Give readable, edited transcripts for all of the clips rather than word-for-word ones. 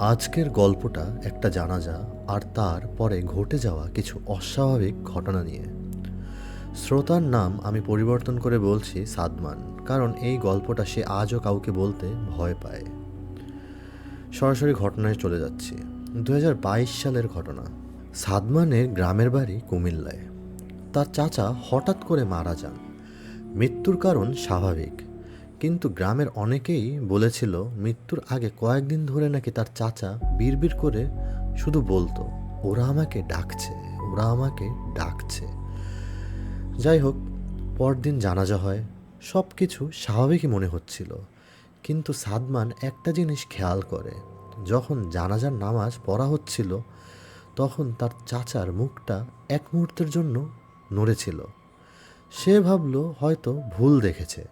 আজকের গল্পটা একটা জানাজা আর তার পরে ঘটে যাওয়া কিছু অস্বাভাবিক ঘটনা নিয়ে। শ্রোতার নাম আমি পরিবর্তন করে বলছি সাদমান, কারণ এই গল্পটা সে আজও কাউকে বলতে ভয় পায়। সরাসরি ঘটনায় চলে যাচ্ছি। 2022 সালের ঘটনা। সাদমানের গ্রামের বাড়ি কুমিল্লায়। তার চাচা হঠাৎ করে মারা যান। মৃত্যুর কারণ স্বাভাবিক, কিন্তু গ্রামের অনেকেই বলেছিল মৃত্যুর আগে কয়েকদিন ধরে নাকি তার চাচা বিড়বিড় করে শুধু বলতো, ওরা আমাকে ডাকছে, ওরা আমাকে ডাকছে। যাই হোক, পরদিন জানাজা হয়। সব কিছু স্বাভাবিকই মনে হচ্ছিল, কিন্তু সাদমান একটা জিনিস খেয়াল করে। যখন জানাজার নামাজ পড়া হচ্ছিল, তখন তার চাচার মুখটা এক মুহূর্তের জন্য নড়েছিল। সে ভাবল হয়তো ভুল দেখেছে।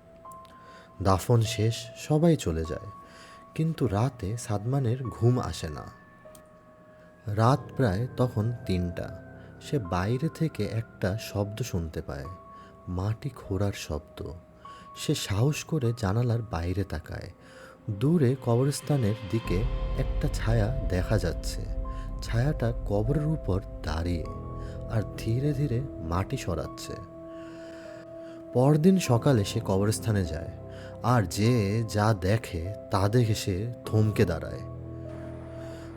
দাফন শেষ, সবাই চলে যায়, কিন্তু রাতে সাদমানের ঘুম আসে না। রাত প্রায় তখন 3টা। সে বাইরে থেকে একটা শব্দ শুনতে পায়, মাটি খোঁড়ার শব্দ। সে সাহস করে জানালার বাইরে তাকায়। দূরে কবরস্থানের দিকে একটা ছায়া দেখা যাচ্ছে। ছায়াটা কবরের উপর দাঁড়িয়ে আর ধীরে ধীরে মাটি সরাচ্ছে। পরদিন সকালে সে কবরস্থানে যায়, আর যে যা দেখে তা দেখে সে থমকে দাঁড়ায়।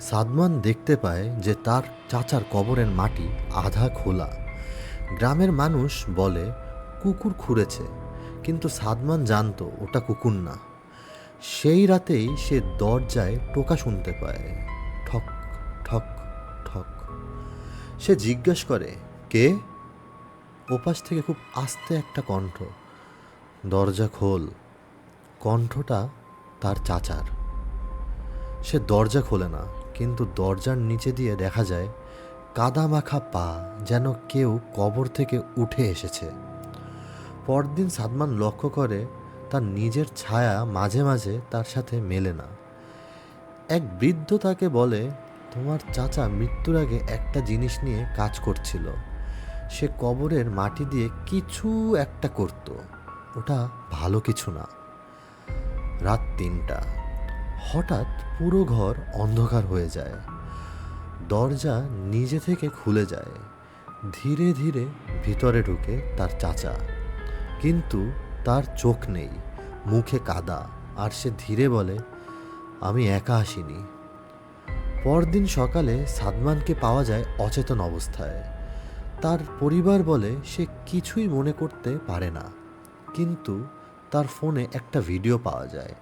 সাদমান দেখতে পায় যে তার চাচার কবরের মাটি আধা খোলা। গ্রামের মানুষ বলে কুকুর খুঁড়েছে, কিন্তু সাদমান জানতো ওটা কুকুর না। সেই রাতেই সে দরজায় টোকা শুনতে পায়, ঠক ঠক ঠক। সে জিজ্ঞেস করে, কে? ওপাশ থেকে খুব আস্তে একটা কণ্ঠ, দরজা খোল। কণ্ঠটা তার চাচার। সে দরজা খোলে না, কিন্তু দরজার নিচে দিয়ে দেখা যায় কাদা মাখা পা, যেন কেউ কবর থেকে উঠে এসেছে। পরদিন সাদমান লক্ষ্য করে তার নিজের ছায়া মাঝে মাঝে তার সাথে মেলে না। এক বৃদ্ধ তাকে বলে, তোমার চাচা মৃত্যুর আগে একটা জিনিস নিয়ে কাজ করছিল। সে কবরের মাটি দিয়ে কিছু একটা করত, ওটা ভালো কিছু না। রাত 3টা। হঠাৎ পুরো ঘর অন্ধকার হয়ে যায়। দরজা নিজে থেকে খুলে যায়। ধীরে ধীরে ভিতরে ঢুকে তার চাচা, কিন্তু তার চোখ নেই, মুখে কাদা। আর সে ধীরে বলে, আমি একা আসিনি। পরদিন সকালে সাদমানকে পাওয়া যায় অচেতন অবস্থায়। তার পরিবার বলে সে কিছুই মনে করতে পারে না, কিন্তু তার ফোনে একটা ভিডিও পাওয়া যায়।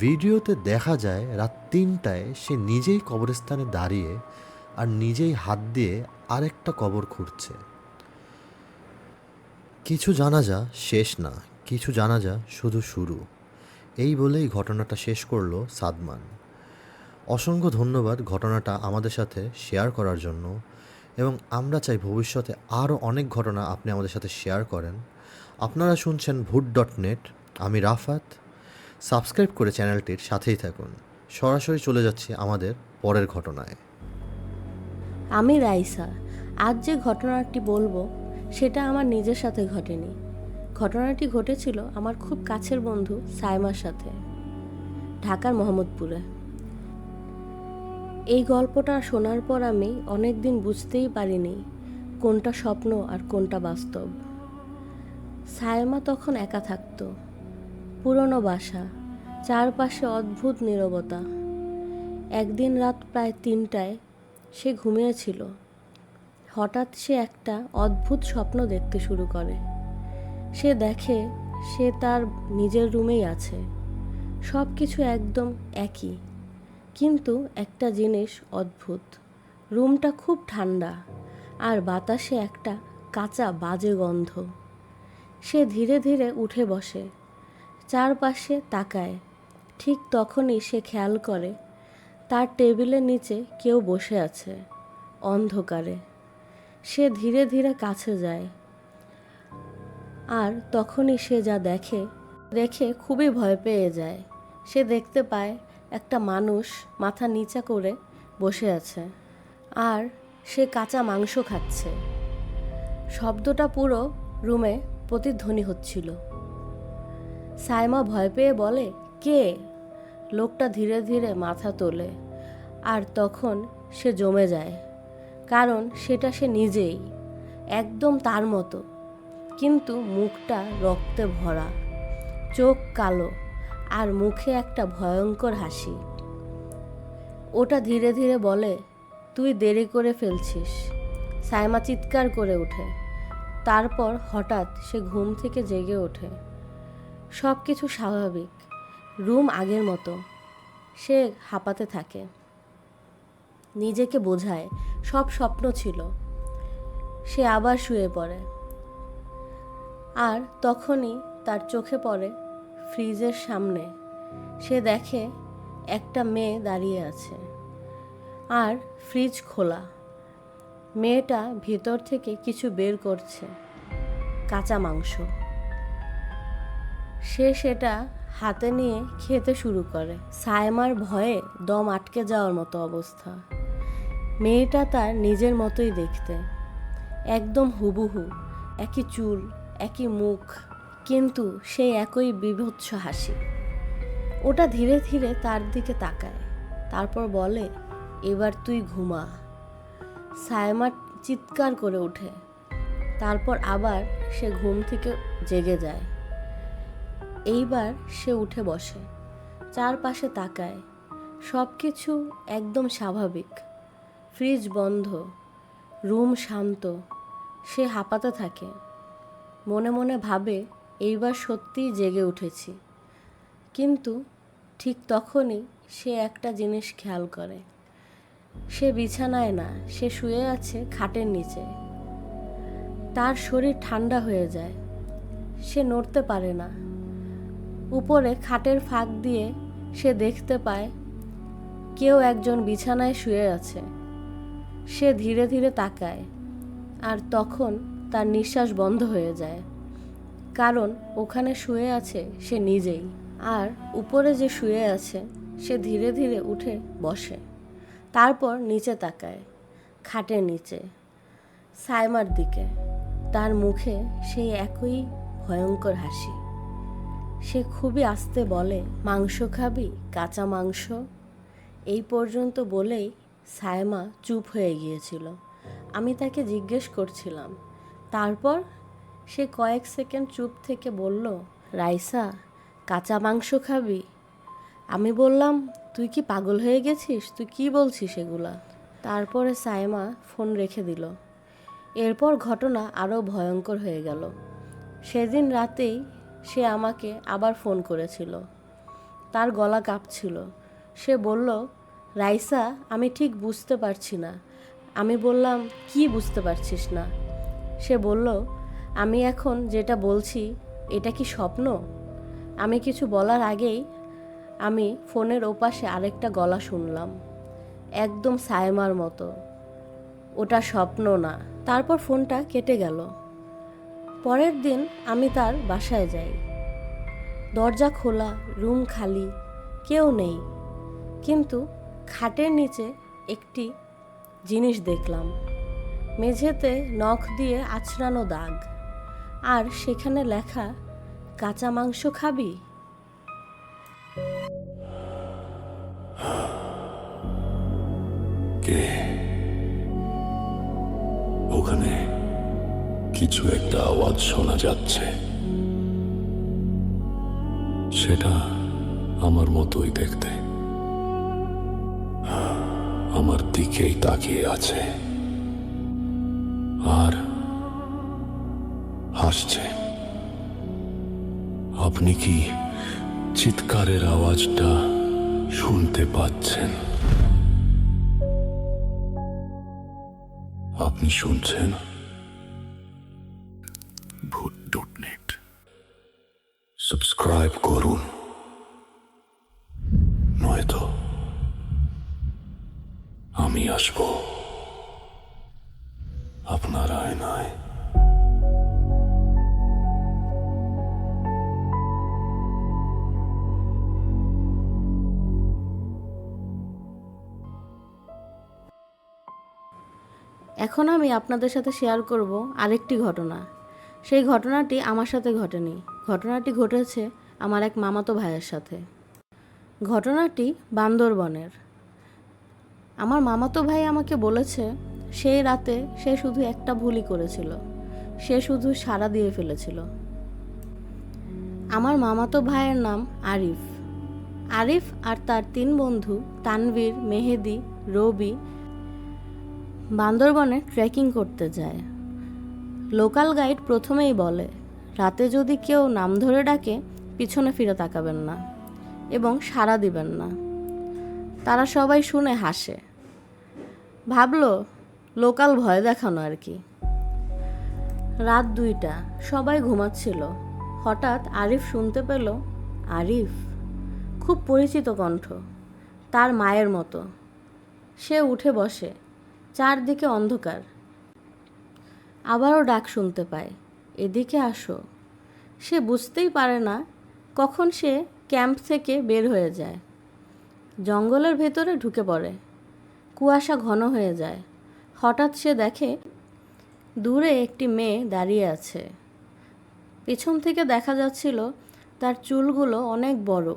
ভিডিওতে দেখা যায় রাত 3টায় সে নিজেই কবরস্থানে দাঁড়িয়ে আর নিজেই হাত দিয়ে আরেকটা কবর খুঁড়ছে। কিছু জানাজা শেষ না, কিছু জানাজা শুধু শুরু। এই বলেই ঘটনাটা শেষ করলো সাদমান। অসংখ্য ধন্যবাদ ঘটনাটা আমাদের সাথে শেয়ার করার জন্য, এবং আমরা চাই ভবিষ্যতে আরও অনেক ঘটনা আপনি আমাদের সাথে শেয়ার করেন। আপনারা শুনছেন ভূত.নেট। আমি রাফাত। সাবস্ক্রাইব করে চ্যানেলটির সাথেই থাকুন। সরাসরি চলে যাচ্ছি আমাদের পরের ঘটনায়। আমি রাইসা। আজ যে ঘটনাটি বলবো সেটা আমার নিজের সাথে ঘটেনি। ঘটনাটি ঘটেছিল আমার খুব কাছের বন্ধু সাইমার সাথে, ঢাকার মোহাম্মদপুরে। এই গল্পটা শোনার পর আমি অনেক দিন বুঝতেই পারিনি কোনটা স্বপ্ন আর কোনটা বাস্তব। সাইমা তখন একা থাকতো। পুরনো বাসা, চারপাশে অদ্ভুত নীরবতা। একদিন রাত প্রায় 3টায় সে ঘুমিয়েছিল। হঠাৎ সে একটা অদ্ভুত স্বপ্ন দেখতে শুরু করে। সে দেখে সে তার নিজের রুমেই আছে, সব কিছু একদম একই, কিন্তু একটা জিনিস অদ্ভুত। রুমটা খুব ঠান্ডা আর বাতাসে একটা কাঁচা বাজে গন্ধ। সে ধীরে ধীরে উঠে বসে, চারপাশে তাকায়। ঠিক তখনই সে খেয়াল করে তার টেবিলের নিচে কেউ বসে আছে, অন্ধকারে। সে ধীরে ধীরে কাছে যায়, আর তখনই সে যা দেখে খুবই ভয় পেয়ে যায়। সে দেখতে পায় একটা মানুষ মাথা নিচা করে বসে আছে, আর সে কাঁচা মাংস খাচ্ছে। শব্দটা পুরো রুমে প্রতিধ্বনি হচ্ছিল। সাইমা ভয় পেয়ে বলে, কে? লোকটা ধীরে ধীরে মাথা তোলে আর তখন সে জমে যায়, কারণ সেটা সে নিজেই, একদম তার মতো, কিন্তু মুখটা রক্তে ভরা, চোখ কালো, আর মুখে একটা ভয়ঙ্কর হাসি। ওটা ধীরে ধীরে বলে, তুই দেরি করে ফেলছিস। সাইমা চিৎকার করে ওঠে। তারপর হঠাৎ সে ঘুম থেকে জেগে ওঠে। সব কিছু স্বাভাবিক, রুম আগের মতো। সে হাঁপাতে থাকে, নিজেকে বোঝায় সব স্বপ্ন ছিল। সে আবার শুয়ে পড়ে, আর তখনই তার চোখে পড়ে ফ্রিজের সামনে। সে দেখে একটা মেয়ে দাঁড়িয়ে আছে, আর ফ্রিজ খোলা। মেয়েটা ভিতর থেকে কিছু বের করছে, কাঁচা মাংস। সে সেটা হাতে নিয়ে খেতে শুরু করে। সাইমার ভয়ে দম আটকে যাওয়ার মতো অবস্থা। মেয়েটা তার নিজের মতোই দেখতে, একদম হুবহু, একই চুল, একই মুখ, কিন্তু সেই একই বীভৎস হাসি। ওটা ধীরে ধীরে তার দিকে তাকায়, তারপর বলে, এবার তুই ঘুমা। সাইমা চিৎকার করে ওঠে। তারপর আবার সে ঘুম থেকে জেগে যায়। এইবার সে উঠে বসে, চারপাশে তাকায়। সব কিছু একদম স্বাভাবিক। ফ্রিজ বন্ধ, রুম শান্ত। সে হাঁপাতে থাকে, মনে মনে ভাবে, এইবার সত্যিই জেগে উঠেছি। কিন্তু ঠিক তখনই সে একটা জিনিস খেয়াল করে। সে বিছানায় না, সে শুয়ে আছে খাটের নিচে। তার শরীর ঠান্ডা হয়ে যায়, সে নড়তে পারে না। উপরে খাটের ফাঁক দিয়ে সে দেখতে পায় কেউ একজন বিছানায় শুয়ে আছে। সে ধীরে ধীরে তাকায়, আর তখন তার নিঃশ্বাস বন্ধ হয়ে যায়, কারণ ওখানে শুয়ে আছে সে নিজেই। আর উপরে যে শুয়ে আছে সে ধীরে ধীরে উঠে বসে। তারপর নিচে তাকায়, খাটের নিচে সাইমার দিকে। তার মুখে সেই একই ভয়ঙ্কর হাসি। সে খুবই আস্তে বলে, মাংস খাবি, কাঁচা মাংস? এই পর্যন্ত বলেই সাইমা চুপ হয়ে গিয়েছিল। আমি তাকে জিজ্ঞেস করছিলাম। তারপর সে কয়েক সেকেন্ড চুপ থেকে বলল, রাইসা, কাঁচা মাংস খাবি? আমি বললাম, তুই কি পাগল হয়ে গেছিস? তুই কি বলছিস এগুলা? তারপরে সাইমা ফোন রেখে দিল। এরপর ঘটনা আরও ভয়ঙ্কর হয়ে গেল। সেদিন রাতেই সে আমাকে আবার ফোন করেছিল। তার গলা কাঁপছিল। সে বলল, রাইসা, আমি ঠিক বুঝতে পারছি না। আমি বললাম, কি বুঝতে পারছিস না? সে বলল, আমি এখন যেটা বলছি এটা কি স্বপ্ন? আমি কিছু বলার আগেই আমি ফোনের ওপাশে আরেকটা গলা শুনলাম, একদম সাইমার মতো। ওটা স্বপ্ন না। তারপর ফোনটা কেটে গেল। পরের দিন আমি তার বাসায় যাই। দরজা খোলা, রুম খালি, কেউ নেই। কিন্তু খাটের নিচে একটি জিনিস দেখলাম, মেঝেতে নখ দিয়ে আঁচড়ানো দাগ, আর সেখানে লেখা, কাঁচা মাংস খাবি? কে? ওখানে কিছু একটা আওয়াজ শোনা যাচ্ছে। সেটা আমার মতোই দেখতে, আমার দিকেই তাকিয়ে আছে আর হাসছে। আপনি কি চিৎকারের আওয়াজটা শুনতে পাচ্ছেন? আপনি শুনছেন? ভূত.নেট সাবস্ক্রাইব করুন, নয়তো আমি আসব আপনার আয়নায়। এখন আমি আপনাদের সাথে শেয়ার করব আরেকটি ঘটনা। সেই ঘটনাটি আমার সাথে ঘটেনি। ঘটনাটি ঘটেছে আমার এক মামাতো ভাইয়ের সাথে। ঘটনাটি বান্দরবনের। আমার মামাতো ভাই আমাকে বলেছে সেই রাতে সে শুধু একটা ভুলই করেছিল, সে শুধু সাড়া দিয়ে ফেলেছিল। আমার মামাতো ভাইয়ের নাম আরিফ। আরিফ আর তার 3 বন্ধু তানভীর, মেহেদি, রবি বান্দরবনে ট্রেকিং করতে যায়। লোকাল গাইড প্রথমেই বলে, রাতে যদি কেউ নাম ধরে ডাকে পিছনে ফিরে তাকাবেন না এবং সাড়া দিবেন না। তারা সবাই শুনে হাসে, ভাবলো লোকাল ভয় দেখানো আর কি। রাত 2টা, সবাই ঘুমাচ্ছিল। হঠাৎ আরিফ শুনতে পেল, আরিফ, খুব পরিচিত কণ্ঠ, তার মায়ের মতো। সে উঠে বসে, চারদিকে অন্ধকার। আবারও ডাক শুনতে পায়, এদিকে আসো। সে বুঝতেই পারে না কখন সে ক্যাম্প থেকে বের হয়ে যায়। জঙ্গলের ভেতরে ঢুকে পড়ে। কুয়াশা ঘন হয়ে যায়। হঠাৎ সে দেখে দূরে একটি মেয়ে দাঁড়িয়ে আছে। পিছন থেকে দেখা যাচ্ছিল তার চুলগুলো অনেক বড়,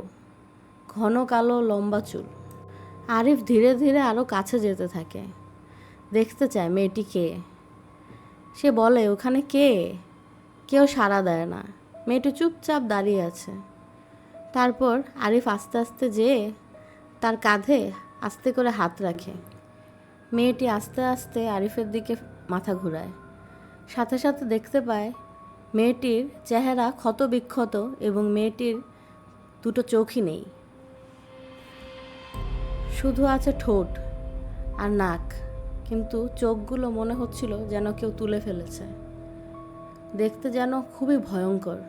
ঘন কালো লম্বা চুল। আরিফ ধীরে ধীরে আরও কাছে যেতে থাকে, দেখতে চায় মেয়েটি কে। সে বলে, ওখানে কে? কেউ সাড়া দেয় না। মেয়েটি চুপচাপ দাঁড়িয়ে আছে। তারপর আরিফ আস্তে আস্তে যেয়ে তার কাঁধে আস্তে করে হাত রাখে। মেয়েটি আস্তে আস্তে আরিফের দিকে মাথা ঘুরায়। সাথে সাথে দেখতে পায় মেয়েটির চেহারা ক্ষতবিক্ষত এবং মেয়েটির 2টো চোখই নেই, শুধু আছে ঠোঁট আর নাক, কিন্তু চোখগুলো মনে হচ্ছিল যেন কেউ তুলে ফেলেছে। দেখতে যেন খুবই ভয়ঙ্কর।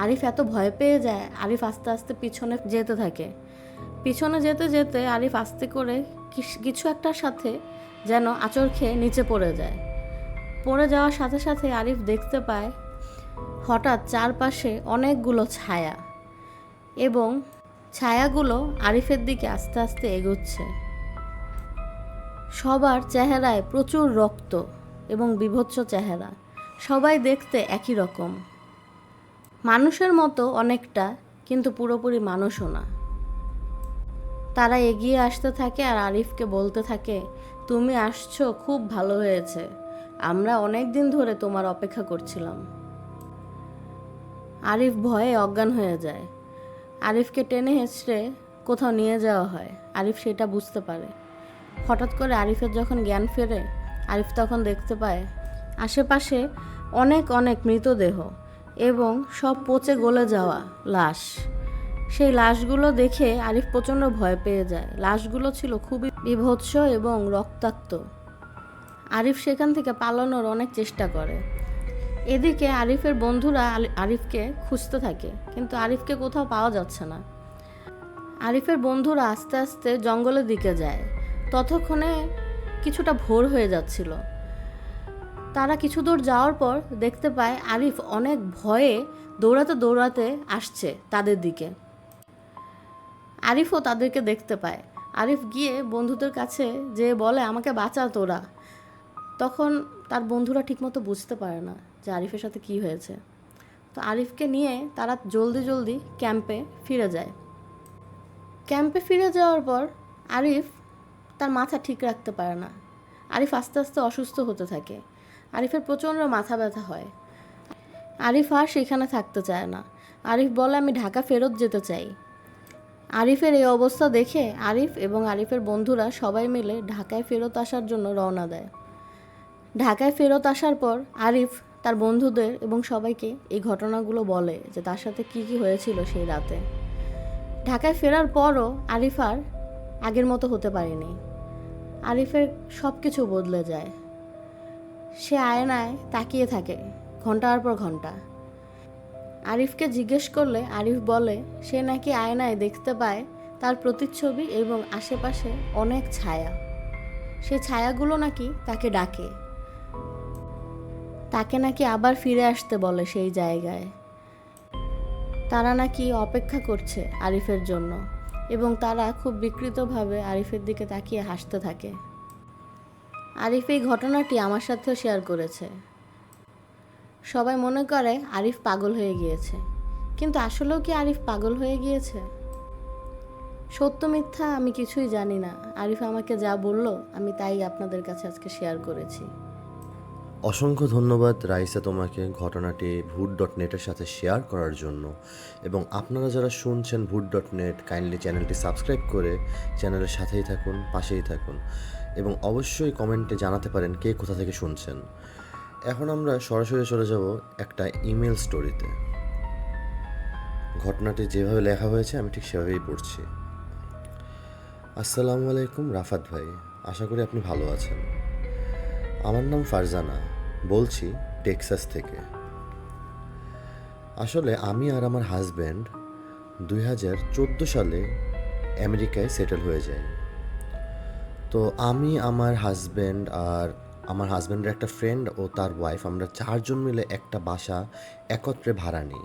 আরিফ এত ভয় পেয়ে যায়, আরিফ আস্তে আস্তে পিছনে যেতে থাকে। পিছনে যেতে যেতে আরিফ আস্তে করে কিছু একটার সাথে যেন আঁচড় খেয়ে নিচে পড়ে যায়। পড়ে যাওয়ার সাথে সাথে আরিফ দেখতে পায় হঠাৎ চারপাশে অনেকগুলো ছায়া, এবং ছায়াগুলো আরিফের দিকে আস্তে আস্তে এগোচ্ছে। সবার চেহারায় প্রচুর রক্ত এবং বিভৎস চেহারা। সবাই দেখতে একই রকম, মানুষের মতো অনেকটা, কিন্তু পুরোপুরি মানুষও না। তারা এগিয়ে আসতে থাকে আর আরিফকে বলতে থাকে, তুমি আসছো, খুব ভালো হয়েছে, আমরা অনেক দিন ধরে তোমার অপেক্ষা করছিলাম। আরিফ ভয়ে অজ্ঞান হয়ে যায়। আরিফকে টেনে হেঁচড়ে কোথাও নিয়ে যাওয়া হয়। আরিফ সেটা বুঝতে পারে। হঠাৎ করে আরিফের যখন জ্ঞান ফেরে, আরিফ তখন দেখতে পায় আশেপাশে অনেক অনেক মৃতদেহ এবং সব পচে গলে যাওয়া লাশ। সেই লাশগুলো দেখে আরিফ প্রচণ্ড ভয় পেয়ে যায়। লাশগুলো ছিল খুবই বীভৎস এবং রক্তাক্ত। আরিফ সেখান থেকে পালানোর অনেক চেষ্টা করে। এদিকে আরিফের বন্ধুরা আরিফকে খুঁজতে থাকে, কিন্তু আরিফকে কোথাও পাওয়া যাচ্ছে না। আরিফের বন্ধুরা আস্তে আস্তে জঙ্গলের দিকে যায়। ততক্ষণে কিছুটা ভোর হয়ে যাচ্ছিল। তারা কিছু দূর যাওয়ার পর দেখতে পায় আরিফ অনেক ভয়ে দৌড়াতে দৌড়াতে আসছে তাদের দিকে। আরিফও তাদেরকে দেখতে পায়। আরিফ গিয়ে বন্ধুদের কাছে যে বলে, আমাকে বাঁচা তোরা। তখন তার বন্ধুরা ঠিকমতো বুঝতে পারে না যে আরিফের সাথে কি হয়েছে। তো আরিফকে নিয়ে তারা জলদি জলদি ক্যাম্পে ফিরে যায়। ক্যাম্পে ফিরে যাওয়ার পর আরিফ তার মাথা ঠিক রাখতে পারে না। আরিফ আস্তে আস্তে অসুস্থ হতে থাকে। আরিফের প্রচণ্ড মাথা ব্যথা হয়। আরিফ আর সেখানে থাকতে চায় না। আরিফ বলে, আমি ঢাকা ফেরত যেতে চাই। আরিফের এই অবস্থা দেখে আরিফ এবং আরিফের বন্ধুরা সবাই মিলে ঢাকায় ফেরত আসার জন্য রওনা দেয়। ঢাকায় ফেরত আসার পর আরিফ তার বন্ধুদের এবং সবাইকে এই ঘটনাগুলো বলে যে তার সাথে কি কি হয়েছিল সেই রাতে। ঢাকায় ফেরার পরও আরিফ আর আগের মতো হতে পারেনি। আরিফের সব কিছু বদলে যায়। সে আয়নায় তাকিয়ে থাকে ঘন্টার পর ঘন্টা। আরিফকে জিজ্ঞেস করলে আরিফ বলে সে নাকি আয়নায় দেখতে পায় তার প্রতিচ্ছবি এবং আশেপাশে অনেক ছায়া। সেই ছায়াগুলো নাকি তাকে ডাকে, তাকে নাকি আবার ফিরে আসতে বলে সেই জায়গায়। তারা নাকি অপেক্ষা করছে আরিফের জন্য এবং তারা খুব বিকৃতভাবে আরিফের দিকে তাকিয়ে হাসতে থাকে। আরিফ এই ঘটনাটি আমার সাথেও শেয়ার করেছে। সবাই মনে করে আরিফ পাগল হয়ে গিয়েছে, কিন্তু আসলেও কি আরিফ পাগল হয়ে গিয়েছে? সত্য মিথ্যা আমি কিছুই জানি না। আরিফ আমাকে যা বললো আমি তাই আপনাদের কাছে আজকে শেয়ার করেছি। অসংখ্য ধন্যবাদ রাইসা তোমাকে ঘটনাটি ভূত.নেটের সাথে শেয়ার করার জন্য। এবং আপনারা যারা শুনছেন ভূত.নেট, কাইন্ডলি চ্যানেলটি সাবস্ক্রাইব করে চ্যানেলের সাথেই থাকুন, পাশেই থাকুন, এবং অবশ্যই কমেন্টে জানাতে পারেন কে কোথা থেকে শুনছেন। এখন আমরা সরাসরি চলে যাব একটা ইমেল স্টোরিতে। ঘটনাটি যেভাবে লেখা হয়েছে আমি ঠিক সেভাবেই পড়ছি। আসসালামু আলাইকুম রাফাত ভাই, আশা করি আপনি ভালো আছেন। আমার নাম ফারজানা, বলছি টেক্সাস থেকে। আসলে আমি আর আমার হাজব্যান্ড 2014 সালে আমেরিকায় সেটেল হয়ে যাই। তো আমি, আমার হাজব্যান্ড আর আমার হাজব্যান্ডের একটা ফ্রেন্ড ও তার ওয়াইফ, আমরা 4 জন মিলে একটা বাসা একত্রে ভাড়া নিই।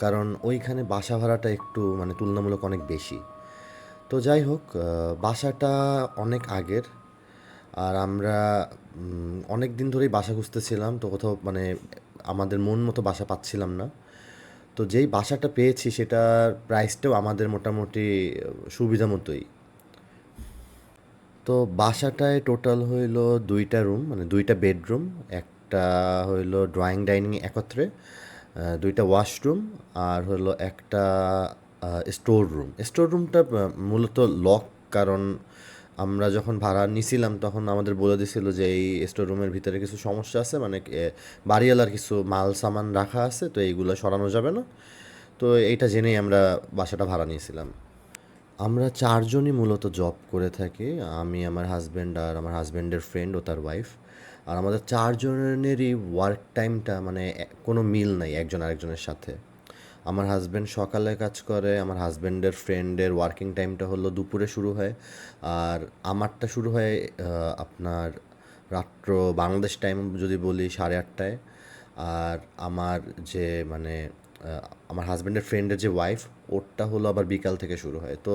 কারণ ওইখানে বাসা ভাড়াটা একটু মানে তুলনামূলক অনেক বেশি। তো যাই হোক, বাসাটা অনেক আগের, আর আমরা অনেক দিন ধরেই বাসা খুঁজতেছিলাম, তো কোথাও মানে আমাদের মন মতো বাসা পাচ্ছিলাম না। তো যেই বাসাটা পেয়েছি সেটার প্রাইসটাও আমাদের মোটামুটি সুবিধা মতোই। তো বাসাটায় টোটাল হইলো 2টা রুম, মানে 2টা বেডরুম, একটা হইলো ড্রয়িং ডাইনিং একত্রে, 2টা ওয়াশরুম, আর হলো একটা স্টোর রুম। স্টোর রুমটা মূলত লক, কারণ আমরা যখন ভাড়া নিছিলাম তখন আমাদের বলে দিছিল যে এই স্টোর রুমের ভিতরে কিছু সমস্যা আছে, মানে বাড়িওয়ালার কিছু মাল সামান রাখা আছে, তো এইগুলো সরানো যাবে না। তো এইটা জেনেই আমরা বাসাটা ভাড়া নিয়েছিলাম। আমরা 4 জনই মূলত জব করে থাকি, আমি, আমার হাজব্যান্ড আর আমার হাজব্যান্ডের ফ্রেন্ড ও তার ওয়াইফ। আর আমাদের 4 জনেরই ওয়ার্ক টাইমটা মানে কোনো মিল নাই একজন আরেকজনের সাথে। আমার হাজব্যান্ড সকালে কাজ করে, আমার হাজব্যান্ডের ফ্রেন্ডের ওয়ার্কিং টাইমটা হলো দুপুরে শুরু হয়, আর আমারটা শুরু হয় আপনার রাত্র বাংলাদেশ টাইম যদি বলি 8:30টায়। আর আমার যে মানে আমার হাজব্যান্ডের ফ্রেন্ডের যে ওয়াইফ, ওরটা হলো আবার বিকাল থেকে শুরু হয়। তো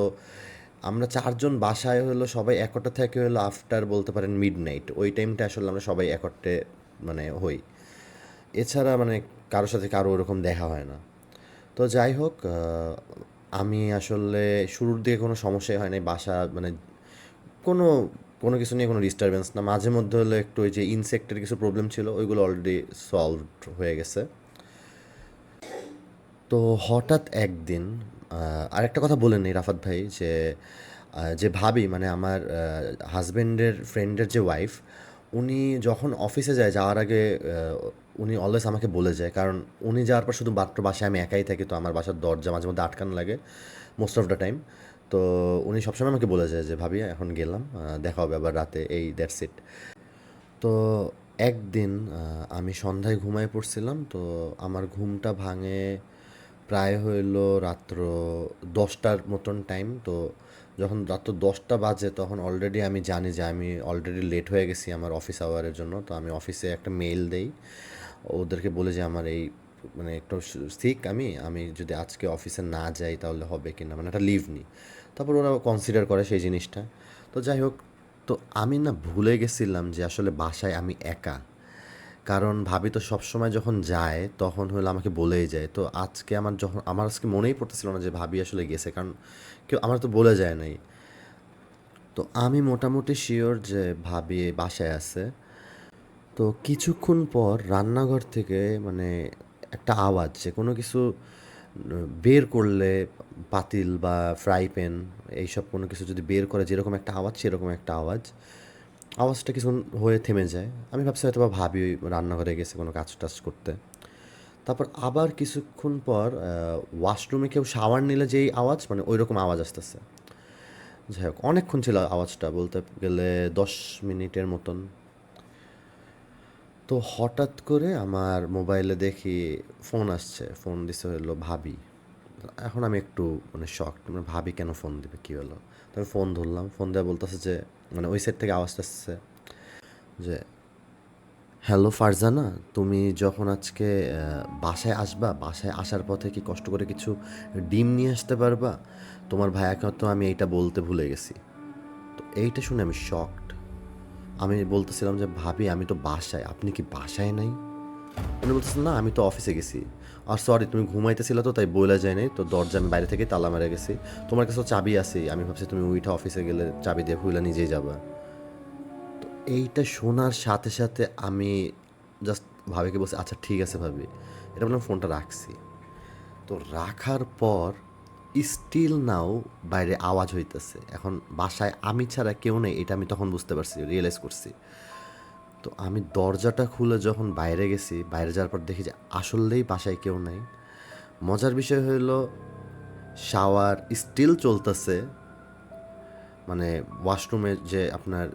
আমরা 4 জন বাসায় হলো সবাই একটে থেকে হলো আফটার বলতে পারেন মিডনাইট, ওই টাইমটা আসলে আমরা সবাই একটে মানে হই। এছাড়া মানে কারোর সাথে কারো ওরকম দেখা হয় না। তো যাই হোক, আমি আসলে শুরুর দিকে কোনো সমস্যাই হয় নাই, বাসা মানে কোনো কোনো কিছু নিয়ে কোনো ডিস্টারবেন্স না। মাঝে মধ্যে হলো একটু ওই যে ইনসেক্টের কিছু প্রবলেম ছিল, ওইগুলো অলরেডি সলভড হয়ে গেছে। তো হঠাৎ একদিন আরেকটা কথা বলে নিই রাফাত ভাই, যে ভাবি মানে আমার হাজব্যান্ডের ফ্রেন্ডের যে ওয়াইফ, উনি যখন অফিসে যায় যাওয়ার আগে উনি অলওয়েজ আমাকে বলে যায়, কারণ উনি যাওয়ার পর শুধু মাত্র বাসায় আমি একাই থাকি, তো আমার বাসার দরজা মাঝে মধ্যে আটকানো লাগে মোস্ট অফ দ্য টাইম। তো উনি সবসময় আমাকে বলে যায় যে ভাবি এখন গেলাম, দেখা হবে আবার রাতে, এই দ্যাটস ইট। তো একদিন আমি সন্ধ্যায় ঘুমায় পড়ছিলাম, তো আমার ঘুমটা ভাঙে প্রায় হইলো রাত্র 10টার মতন টাইম। তো যখন রাত্র 10টা বাজে তখন অলরেডি আমি জানি যে আমি অলরেডি লেট হয়ে গেছি আমার অফিস আওয়ারের জন্য। তো আমি অফিসে একটা মেইল দেই, ওদেরকে বলে যে আমার এই মানে একটু সিক, আমি যদি আজকে অফিসে না যাই তাহলে হবে কি না, মানে একটা লিভ নিই। তারপর ওরা কনসিডার করে সেই জিনিসটা। তো যাই হোক, তো আমি না ভুলে গেছিলাম যে আসলে বাসায় আমি একা, কারণ ভাবি তো সবসময় যখন যায় তখন হলো আমাকে বলেই যায়। তো আজকে আমার আজকে মনেই পড়তেছিল না যে ভাবি আসলে গেছে, কারণ কেউ আমার তো বলে যায় নাই। তো আমি মোটামুটি শিওর যে ভাবি বাসায় আছে। তো কিছুক্ষণ পর রান্নাঘর থেকে মানে একটা আওয়াজ, যে কোনো কিছু বের করলে, পাতিল বা ফ্রাই প্যান এইসব কোনো কিছু যদি বের করে যেরকম একটা আওয়াজ, সেরকম একটা আওয়াজটা কিছুক্ষণ হয়ে থেমে যায়। আমি ভাবছি হয়তো বা ভাবি ওই রান্নাঘরে গেছে কোনো কাজ টাজ করতে। তারপর আবার কিছুক্ষণ পর ওয়াশরুমে কেউ শাওয়ার নিলে যেই আওয়াজ, মানে ওই রকম আওয়াজ আসতেছে। যাই হোক, অনেকক্ষণ ছিল আওয়াজটা, বলতে গেলে 10 মিনিটের মতন। তো হঠাৎ করে আমার মোবাইলে দেখি ফোন আসছে, ফোন দিছে হলো ভাবি। এখন আমি একটু মানে শকড, মানে ভাবি কেন ফোন দিবে, কী হলো? তো আমি ফোন ধরলাম, ফোন দেওয়া বলতেছে যে মানে ওই সাইড থেকে আওয়াজটা আসছে যে হ্যালো ফারজানা, তুমি যখন আজকে বাসায় আসবা, বাসায় আসার পথে কি কষ্ট করে কিছু ডিম নিয়ে আসতে পারবা? তোমার ভাইয়াকে তো আমি এইটা বলতে ভুলে গেছি। তো এইটা শুনে আমি শকড। আমি বলতেছিলাম যে ভাবি আমি তো বাসায়, আপনি কি বাসায় নাই? উনি বলতেছেন না, আমি তো অফিসে গেছি। আর সরি, তুমি ঘুমাইতেছিল তো তাই বলে যায় নাই, তো দরজা আমি বাইরে থেকে তালা মারা গেছি, তোমার কাছে চাবি আছে, আমি ভাবছি তুমি উইঠা অফিসে গেলে চাবি দিয়ে খুলে নিজেই যাবা। তো এইটা শোনার সাথে সাথে আমি জাস্ট ভাবিকে বলছি আচ্ছা ঠিক আছে ভাবি, এটা বললাম, ফোনটা রাখছি। তো রাখার পর স্টিল নাও বাইরে আওয়াজ হইতেছে। এখন বাসায় আমি ছাড়া কেউ নেই, এটা আমি তখন বুঝতে পারছি, রিয়েলাইজ করছি। তো আমি দরজাটা খুলে যখন বাইরে গেছি, বাইরে যাওয়ার পর দেখি যে আসলেই বাসায় কেউ নাই। মজার বিষয় হইল শাওয়ার স্টিল চলতেছে, মানে ওয়াশরুমের যে আপনার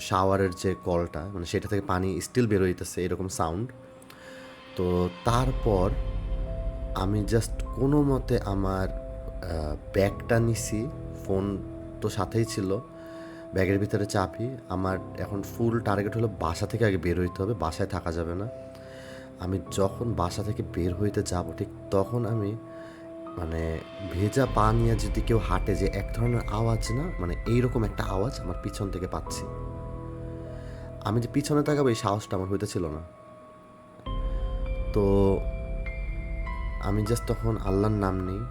শাওয়ারের যে কলটা, মানে সেটা থেকে পানি স্টিল বের হইতেছে এরকম সাউন্ড। তো তারপর আমি জাস্ট কোনো মতে আমার ব্যাগটা নিছি, ফোন তো সাথেই ছিল, ব্যাগের ভিতরে চাপি। আমার এখন ফুল টার্গেট হলো বাসা থেকে আগে বের হইতে হবে, বাসায় থাকা যাবে না। আমি যখন বাসা থেকে বের হইতে যাব ঠিক তখন আমি মানে ভেজা পা নিয়ে যদি কেউ হাঁটে যে এক ধরনের আওয়াজ না, মানে এইরকম একটা আওয়াজ আমার পিছন থেকে পাচ্ছি। আমি যে পিছনে তাকাবো এই সাহসটা আমার হইতেছিল না। তো আমি জাস্ট তখন আল্লাহর নাম নিই,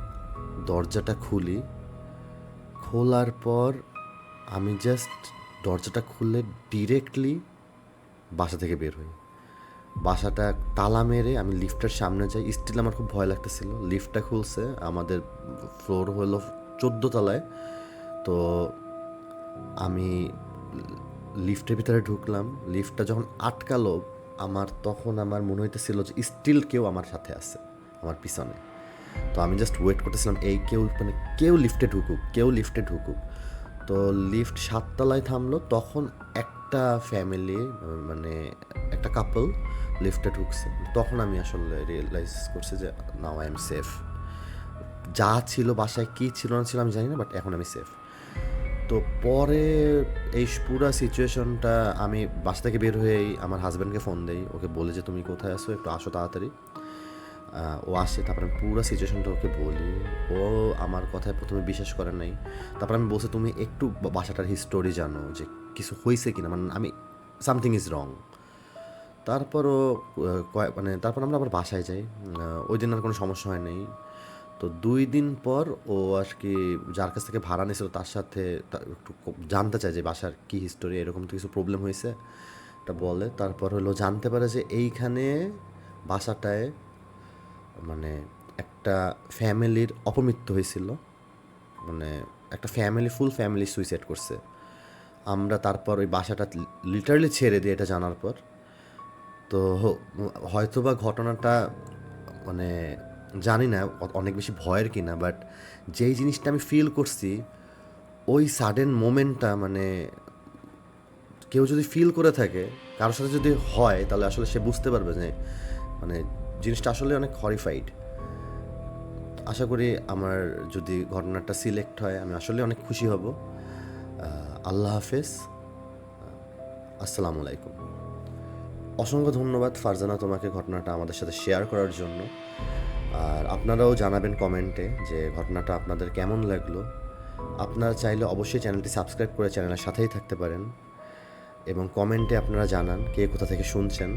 দরজাটা খুলি। খোলার পর আমি জাস্ট দরজাটা খুলে ডিরেক্টলি বাসা থেকে বের হই। বাসাটা তালা মেরে আমি লিফটের সামনে যাই। স্টিল আমার খুব ভয় লাগতেছিল। লিফটটা খুলছে, আমাদের ফ্লোর হলো 14 তলায়। তো আমি লিফটের ভিতরে ঢুকলাম। লিফটটা যখন আটকালো তখন আমার মনে হইতেছিল যে স্টিল কেউ আমার সাথে আছে, আমার পিছনে। তো আমি জাস্ট ওয়েট করতেছিলাম এই কেউ লিফটে ঢুকুক, কেউ লিফটে ঢুকুক। তো লিফট 7 তলায় থামলো, তখন একটা ফ্যামিলি, মানে একটা কাপল লিফটে ঢুকছে। তখন আমি আসলে রিয়েলাইজ করছি যে নাও আই এম সেফ। যা ছিল বাসায় কী ছিল না ছিল আমি জানি না, বাট এখন আমি সেফ। তো পরে এই পুরো সিচুয়েশনটা আমি বাসা থেকে বের হয়েই আমার হাজব্যান্ডকে ফোন দেই, ওকে বলে যে তুমি কোথায় আসো, একটু আসো তাড়াতাড়ি। ও আসে, তারপরে আমি পুরো সিচুয়েশনটা ওকে বলি। ও আমার কথায় প্রথমে বিশ্বাস করে নাই। তারপর আমি বলছি তুমি একটু বাসাটার হিস্টোরি জানো, যে কিছু হয়েছে কিনা, মানে আমি সামথিং ইজ রং। তারপরও তারপর আমরা আবার বাসায় যাই। ওই দিন আর কোনো সমস্যা হয় নাই। তো 2 দিন পর ও আর কি যার কাছ থেকে ভাড়া নিয়েছিল তার সাথে একটু জানতে চায় যে বাসার কী হিস্টোরি, এরকম তো কিছু প্রবলেম হয়েছে এটা বলে। তারপর হলো জানতে পারে যে এইখানে বাসাটায় মানে একটা ফ্যামিলির অপমৃত্যু হয়েছিল, মানে একটা ফুল ফ্যামিলি সুইসাইড করছে। আমরা তারপর ওই বাসাটা লিটারালি ছেড়ে দিই এটা জানার পর। তো হয়তোবা ঘটনাটা মানে জানি না অনেক বেশি ভয়ের কিনা, বাট যেই জিনিসটা আমি ফিল করছি ওই সাডেন মোমেন্টটা, মানে কেউ যদি ফিল করে থাকে, কারোর সাথে যদি হয়, তাহলে আসলে সে বুঝতে পারবে যে মানে জিনিসটা আসলে অনেক হরিফাইড। আশা করি আমার যদি ঘটনাটা সিলেক্ট হয় আমি আসলে অনেক খুশি হব। আল্লাহ হাফেজ, আসসালামু আলাইকুম। অসংখ্য ধন্যবাদ ফারজানা তোমাকে ঘটনাটা আমাদের সাথে শেয়ার করার জন্য। আর আপনারাও জানাবেন কমেন্টে যে ঘটনাটা আপনাদের কেমন লাগলো। আপনারা চাইলে অবশ্যই চ্যানেলটি সাবস্ক্রাইব করে চ্যানেলের সাথেই থাকতে পারেন, এবং কমেন্টে আপনারা জানান কে কোথা থেকে শুনছেন।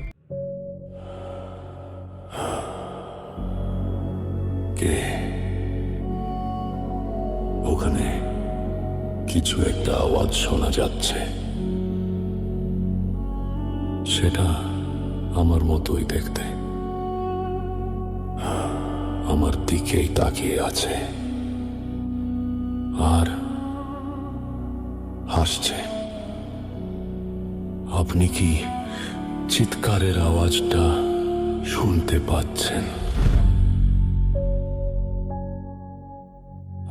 কে ওখানে? কিছু একটা আওয়াজ শোনা যাচ্ছে, সেটা আমার মতোই দেখতে, আমার দিকেই তাকিয়ে আছে আর হাসছে। আপনি কি চিৎকারের আওয়াজটা শুনতে পাচ্ছেন?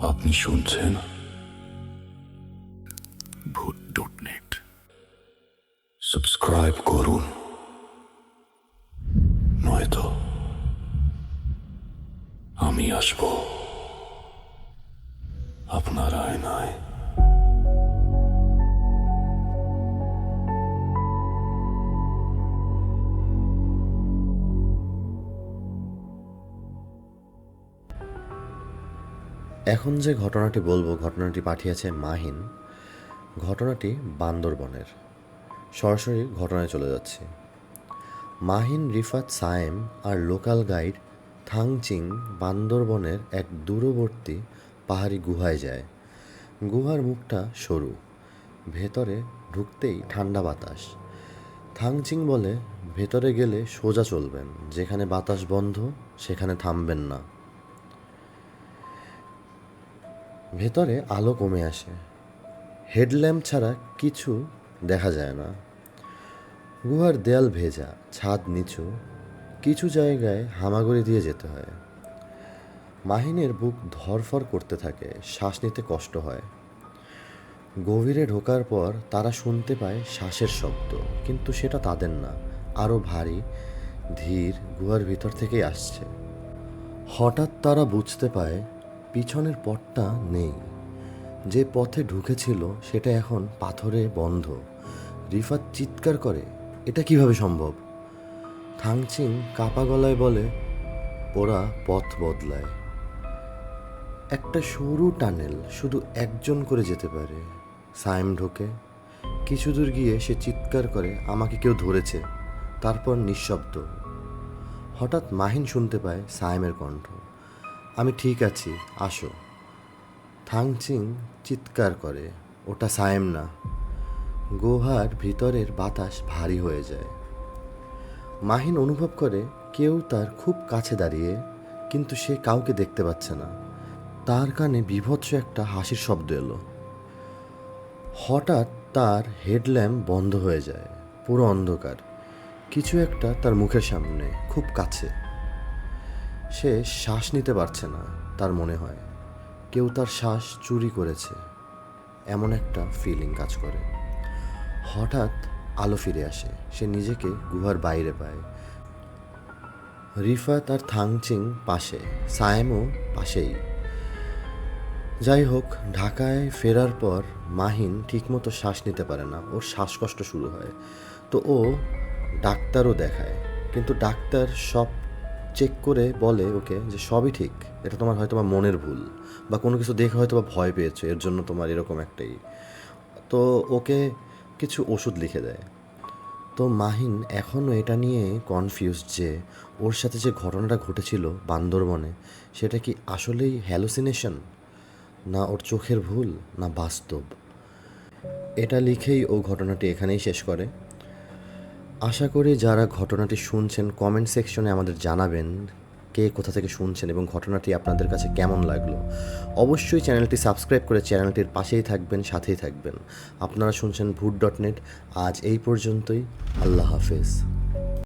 আপনি শুনছেন? ভূত.নেট সাবস্ক্রাইব করুন, নয়তো আমি আসব আপনার আয়নায়। এখন যে ঘটনাটি বলবো, ঘটনাটি পাঠিয়েছে মাহিন। ঘটনাটি বান্দরবনের। সরাসরি ঘটনায় চলে যাচ্ছে। মাহিন, রিফাত, সায়েম আর লোকাল গাইড থাংচিং বান্দরবনের এক দূরবর্তী পাহাড়ি গুহায় যায়। গুহার মুখটা সরু, ভেতরে ঢুকতেই ঠান্ডা বাতাস। থাংচিং বলে, ভেতরে গেলে সোজা চলবেন, যেখানে বাতাস বন্ধ সেখানে থামবেন না। ভেতরে আলো কমে আসে, হেডল্যাম্প ছাড়া কিছু দেখা যায় না। গুহার দেয়াল ভেজা, ছাদ নিচু, কিছু জায়গায় হামাগুড়ি দিয়ে যেতে হয়। মাহিনের বুক ধরফর করতে থাকে, শ্বাস নিতে কষ্ট হয়। গভীরে ঢোকার পর তারা শুনতে পায় শ্বাসের শব্দ, কিন্তু সেটা তাদের না, আরও ভারী, ধীর, গুহার ভিতর থেকেই আসছে। হঠাৎ তারা বুঝতে পায় পিছনের পথটা নেই। যে পথে ঢুকেছিল সেটা এখন পাথরে বন্ধ। রিফাত চিৎকার করে, এটা কিভাবে সম্ভব? থাংচিং কাপা গলায় বলে, ওরা পথ বদলায়। একটা সরু টানেল, শুধু একজন করে যেতে পারে। সায়েম ঢোকে, কিছু দূর গিয়ে সে চিৎকার করে, আমাকে কেউ ধরেছে। তারপর নিঃশব্দ। হঠাৎ মাহিন শুনতে পায় সায়েমের কণ্ঠ, আমি ঠিক আছি, আসো। থাংচিং চিৎকার করে, ওটা সায়েম না। গুহার ভিতরের বাতাস ভারী হয়ে যায়। মাহিন অনুভব করে কেউ তার খুব কাছে দাঁড়িয়ে, কিন্তু সে কাউকে দেখতে পাচ্ছে না। তার কানে বীভৎস একটা হাসির শব্দ এলো। হঠাৎ তার হেডল্যাম্প বন্ধ হয়ে যায়, পুরো অন্ধকার। কিছু একটা তার মুখের সামনে, খুব কাছে। সে শ্বাস নিতে পারছে না। তার মনে হয় কেউ তার শ্বাস চুরি করেছে, এমন একটা ফিলিং কাজ করে। হঠাৎ আলো ফিরে আসে, সে নিজেকে গুহার বাইরে পায়। রিফাত আর থাংচিং পাশে, সায়েমও পাশেই। যাই হোক, ঢাকায় ফেরার পর মাহিন ঠিকমতো শ্বাস নিতে পারে না, ওর শ্বাসকষ্ট শুরু হয়। তো ও ডাক্তারও দেখায়, কিন্তু ডাক্তার সব চেক করে বলে ওকে যে সবই ঠিক, এটা তোমার হয়তো বা মনের ভুল, বা কোনো কিছু দেখে হয়তো বা ভয় পেয়েছো, এর জন্য তোমার এরকম একটাই। তো ওকে কিছু ওষুধ লিখে দেয়। তো মাহিন এখনও এটা নিয়ে কনফিউজড যে ওর সাথে যে ঘটনাটা ঘটেছিল বান্দরবনে, সেটা কি আসলেই হ্যালুসিনেশন, না ওর চোখের ভুল, না বাস্তব। এটা লিখেই ও ঘটনাটি এখানেই শেষ করে। আশা করি যারা ঘটনাটি শুনছেন কমেন্ট সেকশনে আমাদের জানাবেন কে কোথা থেকে শুনছেন এবং ঘটনাটি আপনাদের কাছে কেমন লাগলো। অবশ্যই চ্যানেলটি সাবস্ক্রাইব করে চ্যানেলটির পাশেই থাকবেন, সাথেই থাকবেন। আপনারা শুনছেন ভূত.নেট। আজ এই পর্যন্তই। আল্লাহ হাফেজ।